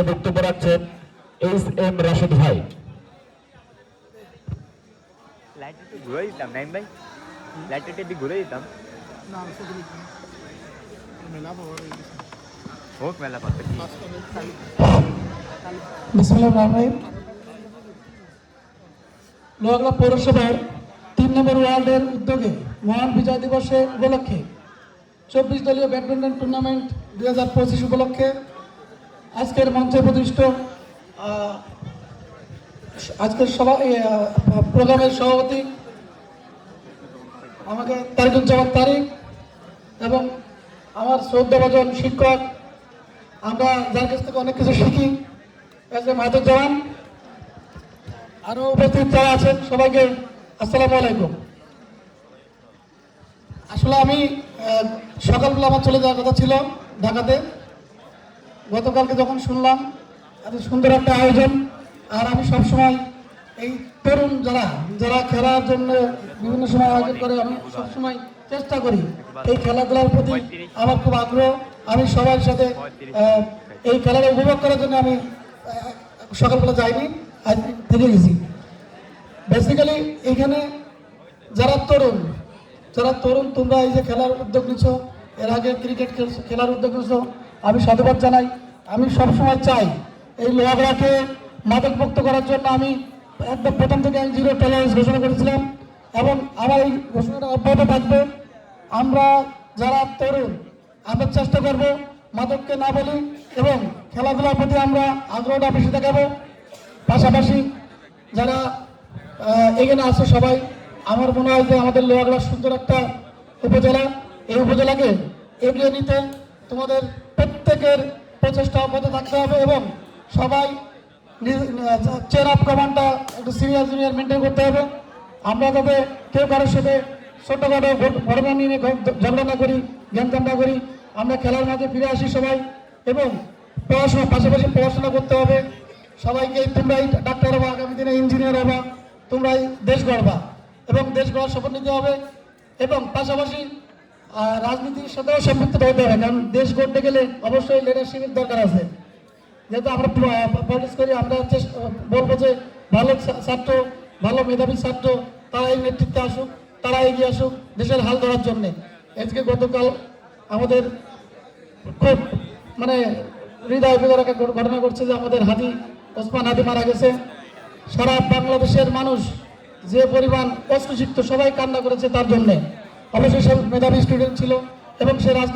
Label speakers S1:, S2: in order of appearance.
S1: বক্তব্য রাখছেন H M Rashed ভাই।
S2: লাইটটা একটু ঘুরে দিতাম নাইম ভাই, লাইটটা একটু ঘুরে দিতাম। হোক মেলা পাতে
S3: লোহাগড়া পৌরসভার 3 নম্বর ওয়ার্ডের উদ্যোগে মহান বিজয় দিবসে উপলক্ষে 24 দলীয় ব্যাডমিন্টন টুর্নামেন্ট 2025 উপলক্ষে আজকের মঞ্চে প্রতিষ্ঠিত আজকের প্রোগ্রামের সভাপতি আমাকে তারিকুজ্জামান তারিক এবং আমার শ্রদ্ধাভাজন শিক্ষক, আমরা যার কাছ থেকে অনেক কিছু শিখি, এস এম মাহাতুজ্জামান, আরও উপস্থিত যারা আছেন সবাইকে আসসালামু আলাইকুম। আসলে আমি সকালবেলা আমার চলে যাওয়ার কথা ছিল ঢাকাতে। গতকালকে যখন শুনলাম এত সুন্দর একটা আয়োজন, আর আমি সবসময় এই তরুণ যারা খেলার জন্য বিভিন্ন সময় আয়োজন করে, আমি সবসময় চেষ্টা করি এই খেলাধুলার প্রতি আমার খুব আগ্রহ। আমি সবার সাথে এই খেলাটা উপভোগ করার জন্য আমি সকালবেলা যাইনি, আজ থেকে গেছি। বেসিক্যালি এখানে যারা তরুণ তোমরা এই যে খেলার উদ্যোগ নিচ্ছ, এর আগে ক্রিকেট খেলার উদ্যোগ নিচ্ছ, আমি সাধুবাদ জানাই। আমি সবসময় চাই এই লোহাগড়াকে মাদকমুক্ত করার জন্য আমি একদম প্রথম থেকে আমি 0 টলারেন্স ঘোষণা করেছিলাম এবং আমার এই ঘোষণাটা অব্যাহত থাকবে। আমরা যারা তরুণ আমরা চেষ্টা করব মাদককে না বলি এবং খেলাধুলার প্রতি আমরা আগ্রহটা বেশি দেখাবো। পাশাপাশি যারা এখানে আছে সবাই, আমার মনে হয় যে আমাদের লোহাগড়া সুন্দর একটা উপজেলা, এই উপজেলাকে এগিয়ে নিতে তোমাদের প্রত্যেকের প্রচেষ্টা অব্যাহত থাকতে হবে এবং সবাই চেন অফ কমান্ডটা একটু সিনিয়র জুনিয়র মেনটেন করতে হবে। আমরা যাতে কেউ কারোর সাথে ছোটোখাটো ঘটনা নিয়ে ঝগড়া না করি, জ্ঞানদান না করি, আমরা খেলার মাঝে ফিরে আসি সবাই এবং পাশাপাশি পড়াশোনা করতে হবে সবাইকে। তোমরাই ডাক্তার হবা, আগামী দিনে ইঞ্জিনিয়ার হবা, তোমরাই দেশ গড়বা এবং দেশ গড়ার শপথ নিতে হবে এবং পাশাপাশি রাজনীতির সাথেও সম্পৃক্ত হতে হবে, কারণ দেশ গড়তে গেলে অবশ্যই লিডারশিপের দরকার আছে। যেহেতু আমরা পলিটিক্স করি, আমরা বলবো যে ভালো ছাত্র, ভালো মেধাবী ছাত্র তারা এই নেতৃত্বে আসুক, তারা এগিয়ে আসুক দেশের হাল ধরার জন্যে। আজকে গতকাল আমাদের খুব হৃদয় বিদারক একটা ঘটনা ঘটছে যে আমাদের ওসমান হাদি মারা গেছে। সারা বাংলাদেশের মানুষ যে পরিমাণ অশ্রুসিক্ত, সবাই কান্না করেছে তার জন্যে। অবশ্যই সে মেধাবী স্টুডেন্ট ছিল এবং সে